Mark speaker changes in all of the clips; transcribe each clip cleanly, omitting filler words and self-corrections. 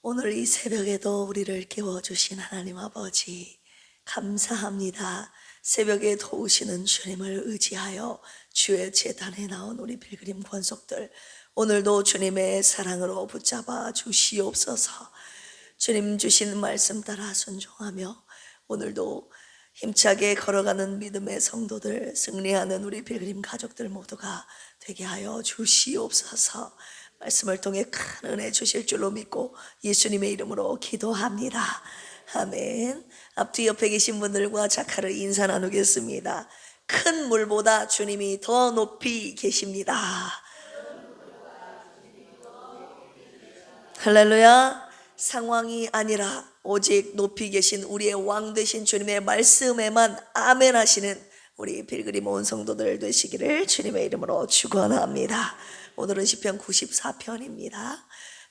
Speaker 1: 오늘 이 새벽에도 우리를 깨워주신 하나님 아버지 감사합니다. 새벽에 도우시는 주님을 의지하여 주의 제단에 나온 우리 필그림 권속들, 오늘도 주님의 사랑으로 붙잡아 주시옵소서. 주님 주신 말씀 따라 순종하며 오늘도 힘차게 걸어가는 믿음의 성도들, 승리하는 우리 필그림 가족들 모두가 되게 하여 주시옵소서. 말씀을 통해 큰 은혜 주실 줄로 믿고 예수님의 이름으로 기도합니다. 아멘. 앞뒤 옆에 계신 분들과 자카를 인사 나누겠습니다. 큰 물보다 주님이 더 높이 계십니다. 할렐루야. 상황이 아니라 오직 높이 계신 우리의 왕 되신 주님의 말씀에만 아멘 하시는 우리 필그림 온 성도들 되시기를 주님의 이름으로 축원합니다. 오늘은 시편 94편입니다.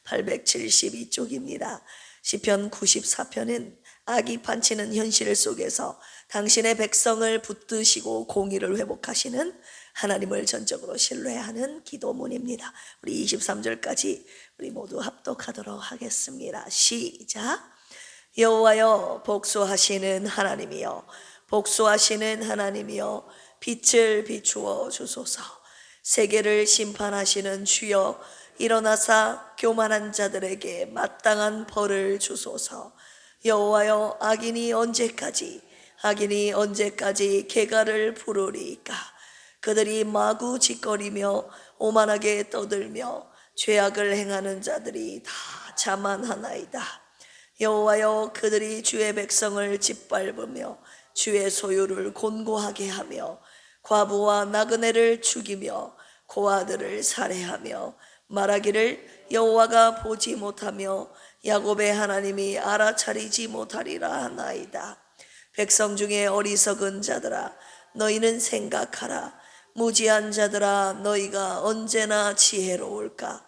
Speaker 1: 872쪽입니다. 시편 94편은 악이 판치는 현실 속에서 당신의 백성을 붙드시고 공의를 회복하시는 하나님을 전적으로 신뢰하는 기도문입니다. 우리 23절까지 우리 모두 합독하도록 하겠습니다. 시작. 여호와여, 복수하시는 하나님이여, 복수하시는 하나님이여, 빛을 비추어 주소서. 세계를 심판하시는 주여, 일어나사 교만한 자들에게 마땅한 벌을 주소서. 여호와여, 악인이 언제까지 개가를 부르리까? 그들이 마구 짓거리며 오만하게 떠들며 죄악을 행하는 자들이 다 자만하나이다. 여호와여, 그들이 주의 백성을 짓밟으며 주의 소유를 곤고하게 하며 과부와 나그네를 죽이며 고아들을 살해하며 말하기를 여호와가 보지 못하며 야곱의 하나님이 알아차리지 못하리라 하나이다. 백성 중에 어리석은 자들아, 너희는 생각하라. 무지한 자들아, 너희가 언제나 지혜로울까?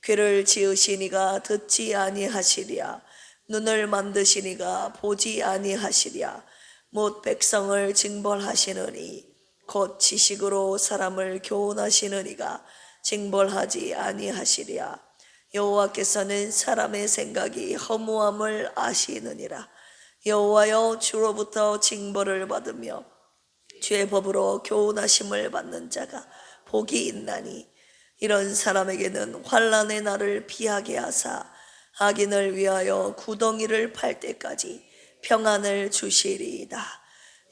Speaker 1: 귀를 지으시니가 듣지 아니하시랴. 눈을 만드시니가 보지 아니하시랴. 못 백성을 징벌하시느니 곧 지식으로 사람을 교훈하시느니가 징벌하지 아니하시랴. 여호와께서는 사람의 생각이 허무함을 아시느니라. 여호와여, 주로부터 징벌을 받으며 주의 법으로 교훈하심을 받는 자가 복이 있나니 이런 사람에게는 환난의 날을 피하게 하사 악인을 위하여 구덩이를 팔 때까지 평안을 주시리이다.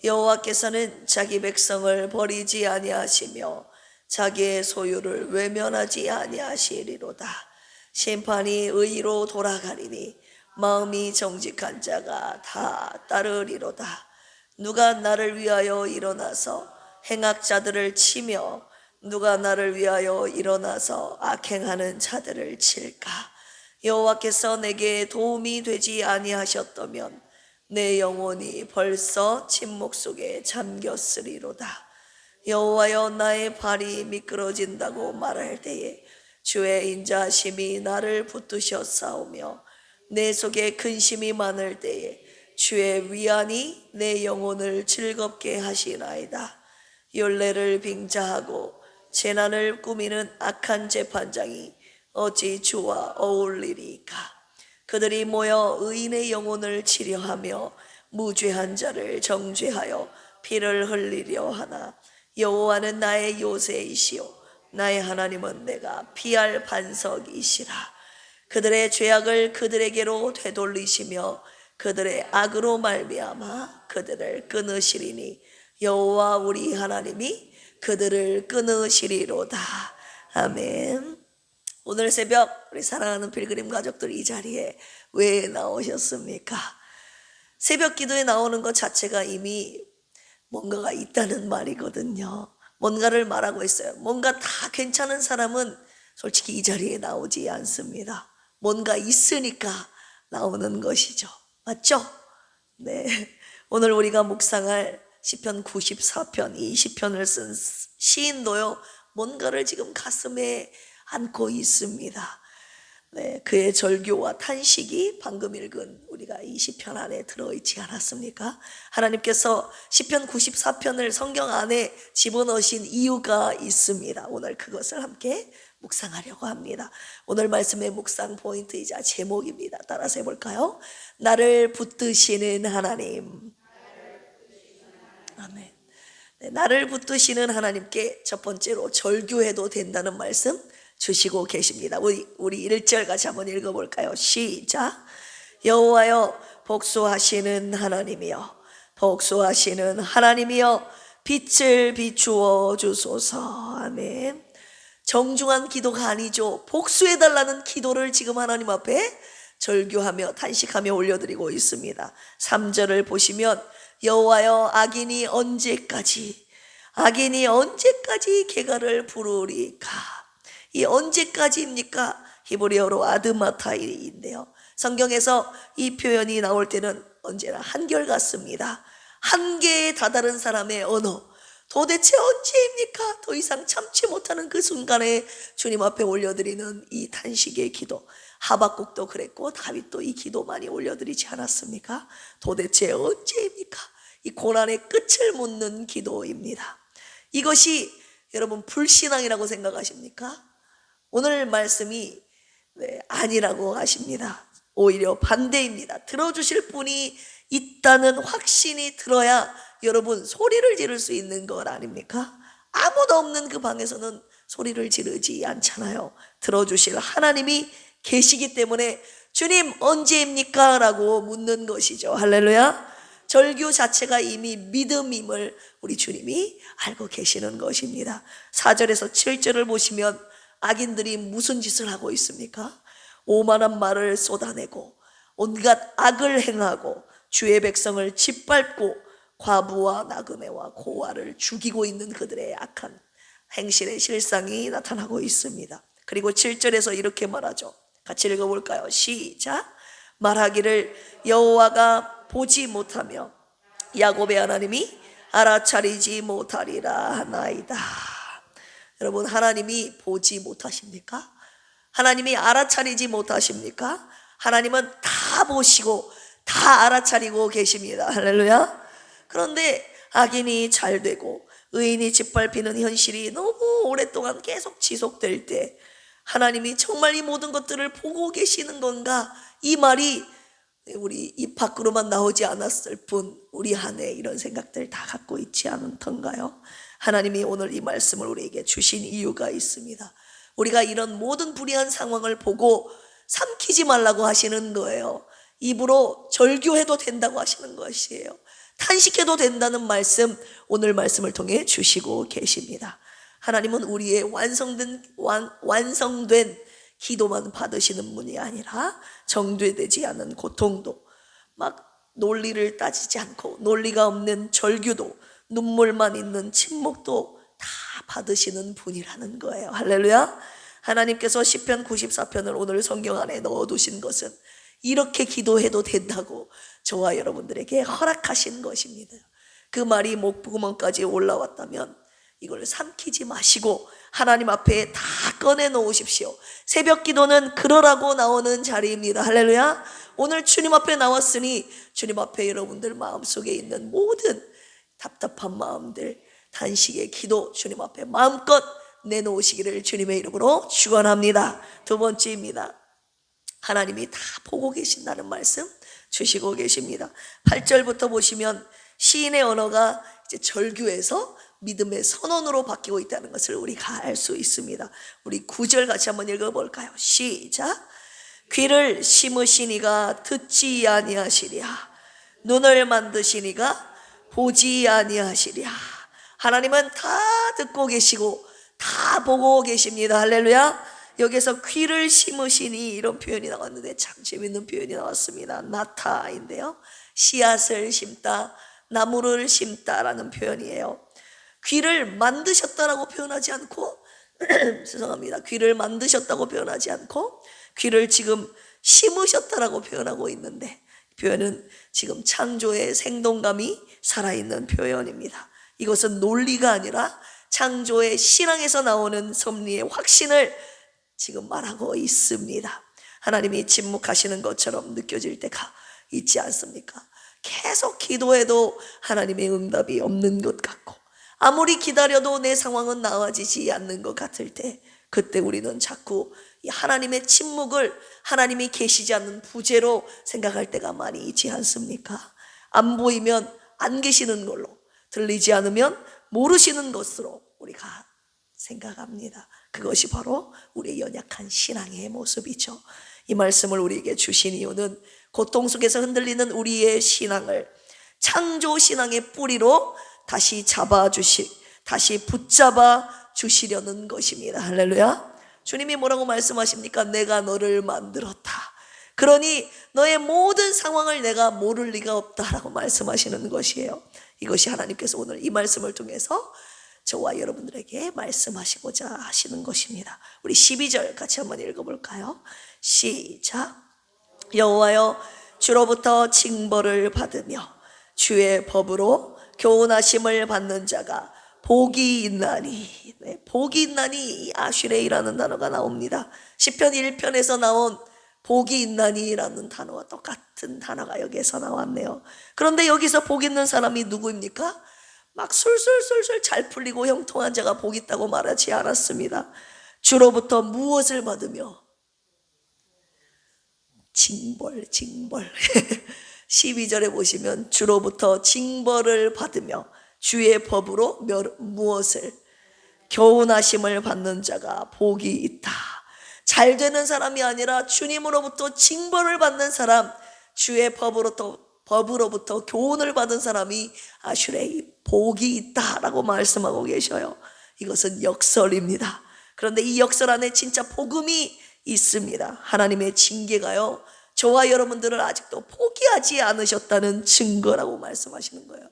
Speaker 1: 여호와께서는 자기 백성을 버리지 아니하시며 자기의 소유를 외면하지 아니하시리로다. 심판이 의로 돌아가리니 마음이 정직한 자가 다 따르리로다. 누가 나를 위하여 일어나서 행악자들을 치며 누가 나를 위하여 일어나서 악행하는 자들을 칠까? 여호와께서 내게 도움이 되지 아니하셨다면 내 영혼이 벌써 침묵 속에 잠겼으리로다. 여호와여, 나의 발이 미끄러진다고 말할 때에 주의 인자하심이 나를 붙드셨사오며 내 속에 근심이 많을 때에 주의 위안이 내 영혼을 즐겁게 하시나이다. 열매를 빙자하고 재난을 꾸미는 악한 재판장이 어찌 주와 어울리리까? 그들이 모여 의인의 영혼을 치려하며 무죄한 자를 정죄하여 피를 흘리려 하나 여호와는 나의 요새이시오 나의 하나님은 내가 피할 반석이시라. 그들의 죄악을 그들에게로 되돌리시며 그들의 악으로 말미암아 그들을 끊으시리니 여호와 우리 하나님이 그들을 끊으시리로다. 아멘. 오늘 새벽 우리 사랑하는 필그림 가족들 이 자리에 왜 나오셨습니까? 새벽 기도에 나오는 것 자체가 이미 뭔가가 있다는 말이거든요. 뭔가를 말하고 있어요. 뭔가 다 괜찮은 사람은 솔직히 이 자리에 나오지 않습니다. 뭔가 있으니까 나오는 것이죠. 맞죠? 네. 오늘 우리가 묵상할 시편 94편, 이 시편을 쓴 시인도요, 뭔가를 지금 가슴에 안고 있습니다. 네, 그의 절규와 탄식이 방금 읽은 우리가 이 시편 안에 들어있지 않았습니까? 하나님께서 시편 94편을 성경 안에 집어넣으신 이유가 있습니다. 오늘 그것을 함께 묵상하려고 합니다. 오늘 말씀의 묵상 포인트이자 제목입니다. 따라서 해볼까요? 나를 붙드시는 하나님. 아멘. 네, 나를 붙드시는 하나님께 첫 번째로 절규해도 된다는 말씀 주시고 계십니다. 우리 1절 같이 한번 읽어볼까요? 시작. 여호와여 복수하시는 하나님이여, 복수하시는 하나님이여, 빛을 비추어 주소서. 아멘. 정중한 기도가 아니죠. 복수해달라는 기도를 지금 하나님 앞에 절규하며 탄식하며 올려드리고 있습니다. 3절을 보시면 여호와여 악인이 언제까지 개가를 부르리까. 이 언제까지입니까? 히브리어로 아드마타이인데요, 성경에서 이 표현이 나올 때는 언제나 한결같습니다. 한계에 다다른 사람의 언어, 도대체 언제입니까? 더 이상 참지 못하는 그 순간에 주님 앞에 올려드리는 이 탄식의 기도. 하박국도 그랬고 다윗도 이 기도 많이 올려드리지 않았습니까? 도대체 언제입니까? 이 고난의 끝을 묻는 기도입니다. 이것이 여러분 불신앙이라고 생각하십니까? 오늘 말씀이 아니라고 하십니다. 오히려 반대입니다. 들어주실 분이 있다는 확신이 들어야 여러분 소리를 지를 수 있는 것 아닙니까? 아무도 없는 그 방에서는 소리를 지르지 않잖아요. 들어주실 하나님이 계시기 때문에 주님 언제입니까? 라고 묻는 것이죠. 할렐루야. 절규 자체가 이미 믿음임을 우리 주님이 알고 계시는 것입니다. 4절에서 7절을 보시면 악인들이 무슨 짓을 하고 있습니까? 오만한 말을 쏟아내고 온갖 악을 행하고 주의 백성을 짓밟고 과부와 나그네와 고아를 죽이고 있는 그들의 악한 행실의 실상이 나타나고 있습니다. 그리고 7절에서 이렇게 말하죠. 같이 읽어볼까요? 시작. 말하기를 여호와가 보지 못하며 야곱의 하나님이 알아차리지 못하리라 하나이다. 여러분, 하나님이 보지 못하십니까? 하나님이 알아차리지 못하십니까? 하나님은 다 보시고 다 알아차리고 계십니다. 할렐루야. 그런데 악인이 잘 되고 의인이 짓밟히는 현실이 너무 오랫동안 계속 지속될 때 하나님이 정말 이 모든 것들을 보고 계시는 건가? 이 말이 우리 입 밖으로만 나오지 않았을 뿐 우리 안에 이런 생각들 다 갖고 있지 않던가요? 하나님이 오늘 이 말씀을 우리에게 주신 이유가 있습니다. 우리가 이런 모든 불의한 상황을 보고 삼키지 말라고 하시는 거예요. 입으로 절규해도 된다고 하시는 것이에요. 탄식해도 된다는 말씀, 오늘 말씀을 통해 주시고 계십니다. 하나님은 우리의 완성된 기도만 받으시는 분이 아니라 정죄되지 않은 고통도, 막 논리를 따지지 않고 논리가 없는 절규도, 눈물만 있는 침묵도 다 받으시는 분이라는 거예요. 할렐루야. 하나님께서 시편 94편을 오늘 성경 안에 넣어두신 것은 이렇게 기도해도 된다고 저와 여러분들에게 허락하신 것입니다. 그 말이 목구멍까지 올라왔다면 이걸 삼키지 마시고 하나님 앞에 다 꺼내놓으십시오. 새벽 기도는 그러라고 나오는 자리입니다. 할렐루야. 오늘 주님 앞에 나왔으니 주님 앞에 여러분들 마음속에 있는 모든 답답한 마음들, 단식의 기도 주님 앞에 마음껏 내놓으시기를 주님의 이름으로 축원합니다. 두 번째입니다. 하나님이 다 보고 계신다는 말씀 주시고 계십니다. 8절부터 보시면 시인의 언어가 이제 절규에서 믿음의 선언으로 바뀌고 있다는 것을 우리가 알 수 있습니다. 우리 9절 같이 한번 읽어볼까요? 시작. 귀를 심으시니가 듣지 아니하시랴, 눈을 만드시니가 보지 아니하시랴. 하나님은 다 듣고 계시고 다 보고 계십니다. 할렐루야. 여기서 귀를 심으시니 이런 표현이 나왔는데 참 재밌는 표현이 나왔습니다. 나타인데요, 씨앗을 심다, 나무를 심다라는 표현이에요. 귀를 만드셨다라고 표현하지 않고 죄송합니다. 귀를 만드셨다고 표현하지 않고 귀를 지금 심으셨다라고 표현하고 있는데, 표현은 지금 창조의 생동감이 살아있는 표현입니다. 이것은 논리가 아니라 창조의 신앙에서 나오는 섭리의 확신을 지금 말하고 있습니다. 하나님이 침묵하시는 것처럼 느껴질 때가 있지 않습니까? 계속 기도해도 하나님의 응답이 없는 것 같고, 아무리 기다려도 내 상황은 나아지지 않는 것 같을 때 그때 우리는 자꾸 이 하나님의 침묵을 하나님이 계시지 않는 부재로 생각할 때가 많이 있지 않습니까? 안 보이면 안 계시는 걸로, 들리지 않으면 모르시는 것으로 우리가 생각합니다. 그것이 바로 우리의 연약한 신앙의 모습이죠. 이 말씀을 우리에게 주신 이유는 고통 속에서 흔들리는 우리의 신앙을 창조 신앙의 뿌리로 다시 붙잡아 주시려는 것입니다. 할렐루야. 주님이 뭐라고 말씀하십니까? 내가 너를 만들었다. 그러니 너의 모든 상황을 내가 모를 리가 없다라고 말씀하시는 것이에요. 이것이 하나님께서 오늘 이 말씀을 통해서 저와 여러분들에게 말씀하시고자 하시는 것입니다. 우리 12절 같이 한번 읽어볼까요? 시작. 여호와여, 주로부터 징벌을 받으며 주의 법으로 교훈하심을 받는 자가 복이 있나니. 네, 복이 있나니, 아슈레이라는 단어가 나옵니다. 시편 1편에서 나온 복이 있나니라는 단어와 똑같은 단어가 여기에서 나왔네요. 그런데 여기서 복 있는 사람이 누구입니까? 막 술술술술 잘 풀리고 형통한 자가 복 있다고 말하지 않았습니다. 주로부터 무엇을 받으며? 징벌 12절에 보시면 주로부터 징벌을 받으며 주의 법으로 무엇을? 교훈하심을 받는 자가 복이 있다. 잘 되는 사람이 아니라 주님으로부터 징벌을 받는 사람, 주의 법으로부터 교훈을 받은 사람이 아슈레이, 복이 있다라고 말씀하고 계셔요. 이것은 역설입니다. 그런데 이 역설 안에 진짜 복음이 있습니다. 하나님의 징계가요, 저와 여러분들을 아직도 포기하지 않으셨다는 증거라고 말씀하시는 거예요.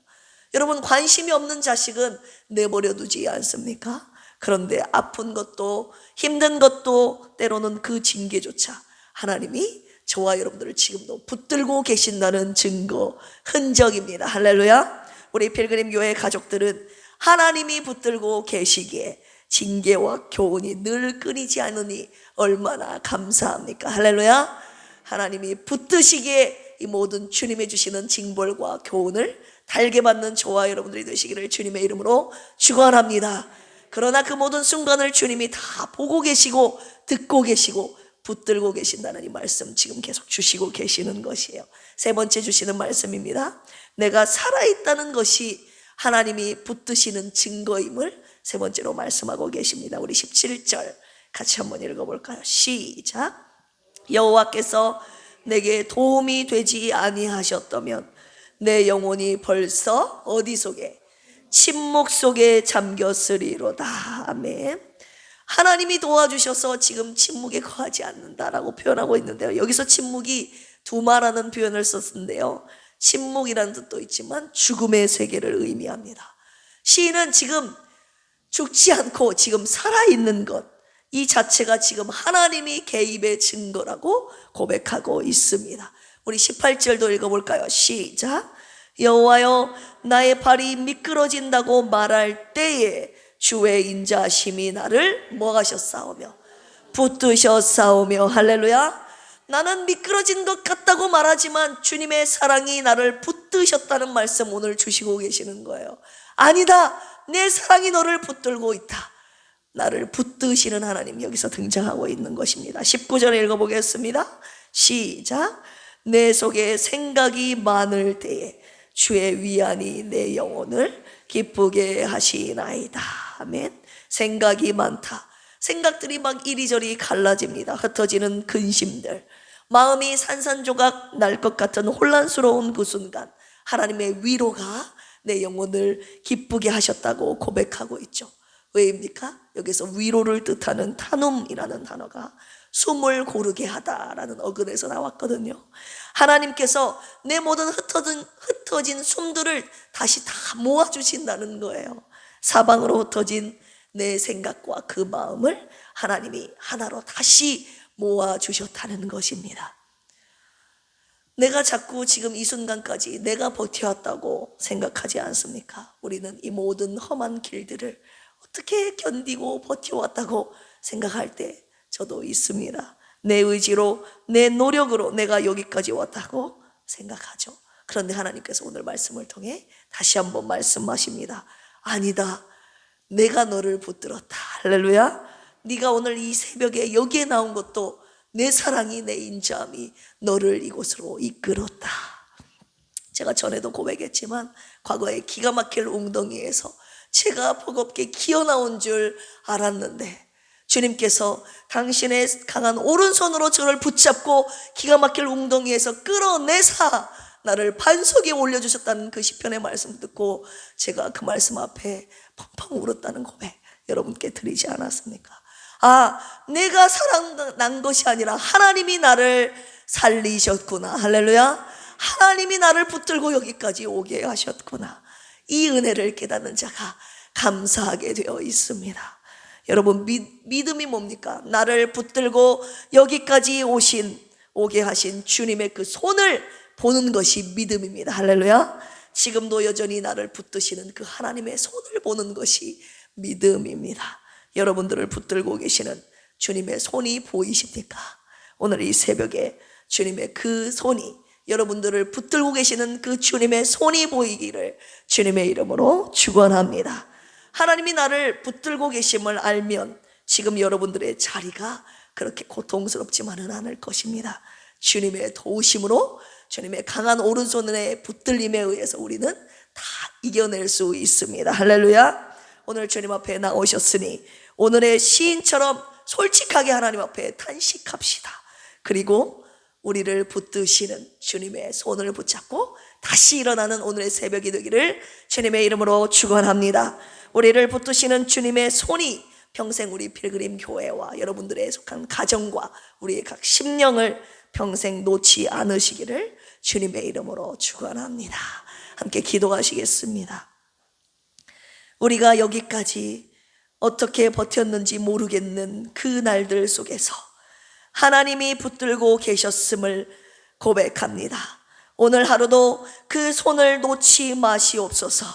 Speaker 1: 여러분, 관심이 없는 자식은 내버려 두지 않습니까? 그런데 아픈 것도 힘든 것도 때로는 그 징계조차 하나님이 저와 여러분들을 지금도 붙들고 계신다는 증거, 흔적입니다. 할렐루야. 우리 필그림 교회 가족들은 하나님이 붙들고 계시기에 징계와 교훈이 늘 끊이지 않으니 얼마나 감사합니까? 할렐루야. 하나님이 붙드시기에 이 모든 주님이 주시는 징벌과 교훈을 달게 받는 저와 여러분들이 되시기를 주님의 이름으로 축원합니다. 그러나 그 모든 순간을 주님이 다 보고 계시고 듣고 계시고 붙들고 계신다는 이 말씀 지금 계속 주시고 계시는 것이에요. 세 번째 주시는 말씀입니다. 내가 살아있다는 것이 하나님이 붙드시는 증거임을 세 번째로 말씀하고 계십니다. 우리 17절 같이 한번 읽어볼까요? 시작. 여호와께서 내게 도움이 되지 아니하셨다면 내 영혼이 벌써 어디 속에? 침묵 속에 잠겼으리로다. 아멘. 하나님이 도와주셔서 지금 침묵에 거하지 않는다라고 표현하고 있는데요, 여기서 침묵이 두마라는 표현을 썼는데요, 침묵이라는 뜻도 있지만 죽음의 세계를 의미합니다. 시인은 지금 죽지 않고 지금 살아있는 것, 이 자체가 지금 하나님이 개입의 증거라고 고백하고 있습니다. 우리 18절도 읽어볼까요? 시작. 여호와여, 나의 발이 미끄러진다고 말할 때에 주의 인자심이 나를 뭐 하셨사오며? 붙드셨사오며. 할렐루야. 나는 미끄러진 것 같다고 말하지만 주님의 사랑이 나를 붙드셨다는 말씀 오늘 주시고 계시는 거예요. 아니다, 내 사랑이 너를 붙들고 있다. 나를 붙드시는 하나님 여기서 등장하고 있는 것입니다. 19절 읽어보겠습니다. 시작. 내 속에 생각이 많을 때에 주의 위안이 내 영혼을 기쁘게 하시나이다. 아멘. 생각이 많다. 생각들이 막 이리저리 갈라집니다. 흩어지는 근심들, 마음이 산산조각 날 것 같은 혼란스러운 그 순간 하나님의 위로가 내 영혼을 기쁘게 하셨다고 고백하고 있죠. 왜입니까? 여기서 위로를 뜻하는 타눔이라는 단어가 숨을 고르게 하다라는 어근에서 나왔거든요. 하나님께서 내 모든 흩어진 숨들을 다시 다 모아주신다는 거예요. 사방으로 흩어진 내 생각과 그 마음을 하나님이 하나로 다시 모아주셨다는 것입니다. 내가 자꾸 지금 이 순간까지 내가 버텨왔다고 생각하지 않습니까? 우리는 이 모든 험한 길들을 어떻게 견디고 버텨왔다고 생각할 때 저도 있습니다. 내 의지로, 내 노력으로 내가 여기까지 왔다고 생각하죠. 그런데 하나님께서 오늘 말씀을 통해 다시 한번 말씀하십니다. 아니다, 내가 너를 붙들었다. 할렐루야. 네가 오늘 이 새벽에 여기에 나온 것도 내 사랑이 내 인자함이 너를 이곳으로 이끌었다. 제가 전에도 고백했지만 과거에 기가 막힐 웅덩이에서 제가 버겁게 기어나온 줄 알았는데 주님께서 당신의 강한 오른손으로 저를 붙잡고 기가 막힐 웅덩이에서 끌어내사 나를 반석 위에 올려주셨다는 그 시편의 말씀 듣고 제가 그 말씀 앞에 펑펑 울었다는 고백 여러분께 드리지 않았습니까? 내가 살아난 것이 아니라 하나님이 나를 살리셨구나. 할렐루야. 하나님이 나를 붙들고 여기까지 오게 하셨구나. 이 은혜를 깨닫는 자가 감사하게 되어 있습니다. 여러분, 믿음이 뭡니까? 나를 붙들고 여기까지 오게 하신 주님의 그 손을 보는 것이 믿음입니다. 할렐루야. 지금도 여전히 나를 붙드시는 그 하나님의 손을 보는 것이 믿음입니다. 여러분들을 붙들고 계시는 주님의 손이 보이십니까? 오늘 이 새벽에 주님의 그 손이, 여러분들을 붙들고 계시는 그 주님의 손이 보이기를 주님의 이름으로 축원합니다. 하나님이 나를 붙들고 계심을 알면 지금 여러분들의 자리가 그렇게 고통스럽지만은 않을 것입니다. 주님의 도우심으로, 주님의 강한 오른손의 붙들림에 의해서 우리는 다 이겨낼 수 있습니다. 할렐루야. 오늘 주님 앞에 나오셨으니 오늘의 시인처럼 솔직하게 하나님 앞에 탄식합시다. 그리고 우리를 붙드시는 주님의 손을 붙잡고 다시 일어나는 오늘의 새벽이 되기를 주님의 이름으로 축원합니다. 우리를 붙드시는 주님의 손이 평생 우리 필그림 교회와 여러분들의 속한 가정과 우리의 각 심령을 평생 놓지 않으시기를 주님의 이름으로 축원합니다. 함께 기도하시겠습니다. 우리가 여기까지 어떻게 버텼는지 모르겠는 그 날들 속에서 하나님이 붙들고 계셨음을 고백합니다. 오늘 하루도 그 손을 놓지 마시옵소서.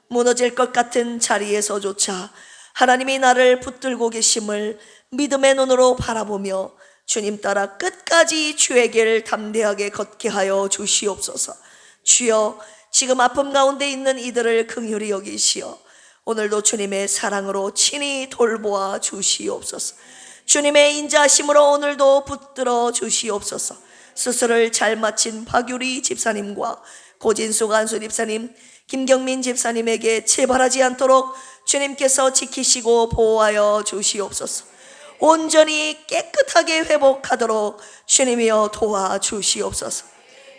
Speaker 1: 무너질 것 같은 자리에서조차 하나님이 나를 붙들고 계심을 믿음의 눈으로 바라보며 주님 따라 끝까지 주의 길 담대하게 걷게 하여 주시옵소서. 주여, 지금 아픔 가운데 있는 이들을 긍휼히 여기시어 오늘도 주님의 사랑으로 친히 돌보아 주시옵소서. 주님의 인자하심으로 오늘도 붙들어 주시옵소서. 수술을 잘 마친 박유리 집사님과 고진수 간수 집사님, 김경민 집사님에게 재발하지 않도록 주님께서 지키시고 보호하여 주시옵소서. 온전히 깨끗하게 회복하도록 주님이여 도와주시옵소서.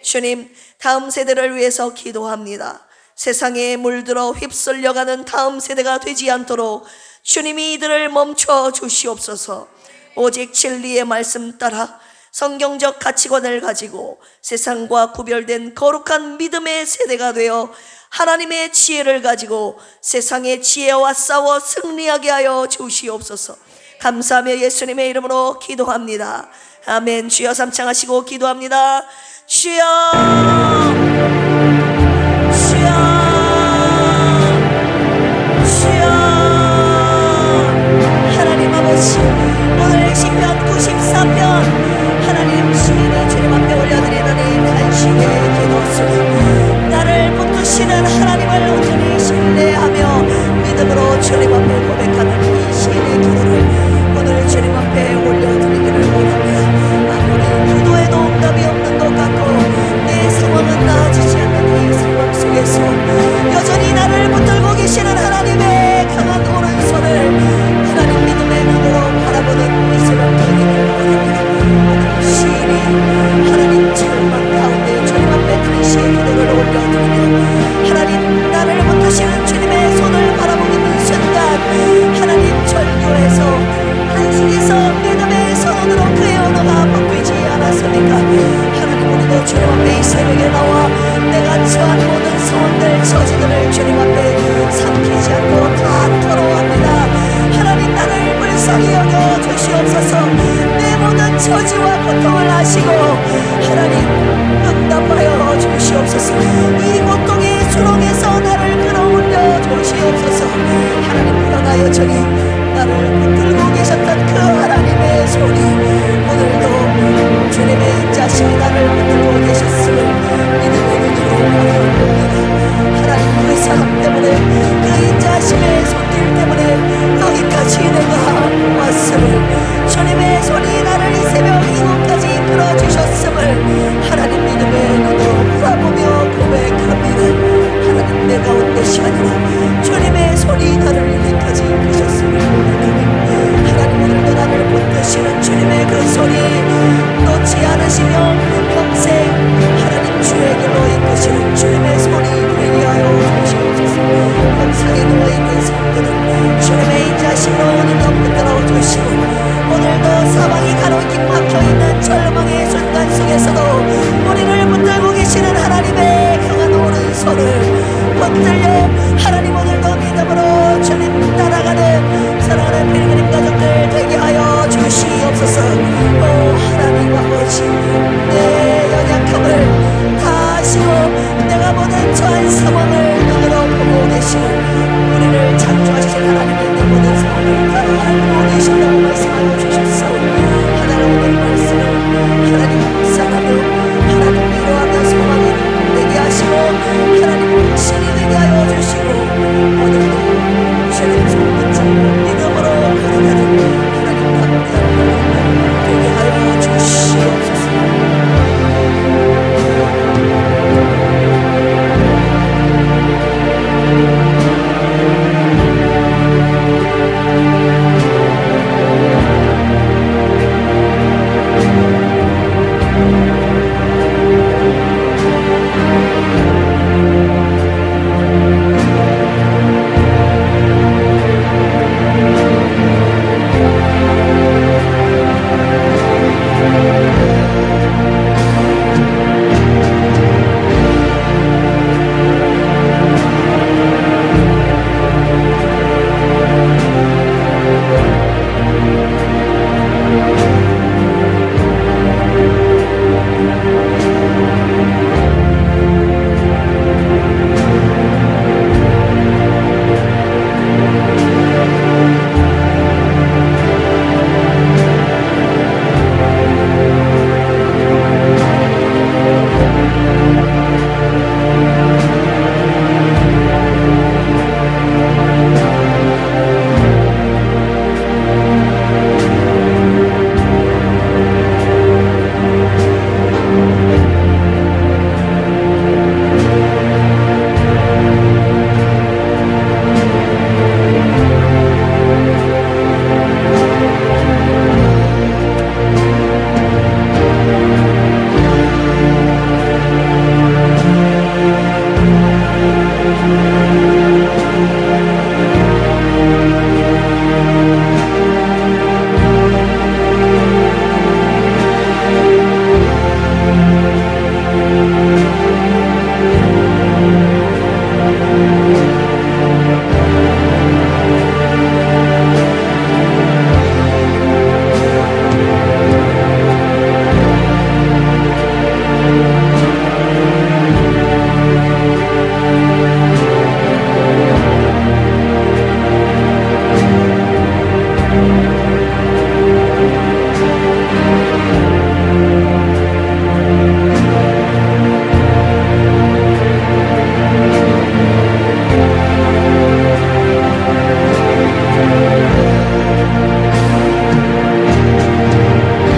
Speaker 1: 주님, 다음 세대를 위해서 기도합니다. 세상에 물들어 휩쓸려가는 다음 세대가 되지 않도록 주님이 이들을 멈춰 주시옵소서. 오직 진리의 말씀 따라 성경적 가치관을 가지고 세상과 구별된 거룩한 믿음의 세대가 되어 하나님의 지혜를 가지고 세상의 지혜와 싸워 승리하게 하여 주시옵소서. 감사하며 예수님의 이름으로 기도합니다. 아멘. 주여 삼창하시고 기도합니다. 주여, 주여, 주여. 하나님 아버지, 오늘 시편 94편 하나님 주인이 주님 앞에 올려드리는 이 간식의 기도 속에 나를 붙드시는 하나님을 온전히 신뢰하며 믿음으로 주님 앞에 고백하는 이 시인의 기도를 오늘 주님 앞에 올려드리기를 원합니다. 아무리 기도에도 응답이 없는 것 같고 내 상황은 나아지지 않는 이 상황 속에서 여전히 나를 붙들고 계시는 하나님의 강한 오른손을 하나님 믿음의 눈으로 바라보는 이 새벽 되기를 원합니다. 오늘 시인이 하나님 절망 가운데 주님 앞에 당시의 기도를 올려드리며 하나님 나를 붙드시는 주님의 손을 바라보는 이 순간 하나님 절규에서 한식에서 믿음의 선언으로 그의 언어가 바뀌지 않았습니까? 하나님, 우리도 주님 앞에 이 새벽에 나와 내가 처한 모든 상황들 처지들을 주님 앞에 삼키지 않고 다 털어옵니다. 하나님, 나를 불쌍히 여겨 주시옵소서. 내 모든 처지와 고통을 아시고 하나님 응답하여 주시옵소서. 이 고통의 수렁에서 나를 끌어올려 주시옵소서. 하나님, 그러나 여전히 나를 붙들고 계셨던 그 하나님의 손이 오늘도 주님의 인자심이 나를 붙들고 계셨음을 믿음의 눈으로 바라봅니다. 하나님, 그 사람 때문에 그 인자심의 손길 때문에 여기까지 내가 왔음을 주시고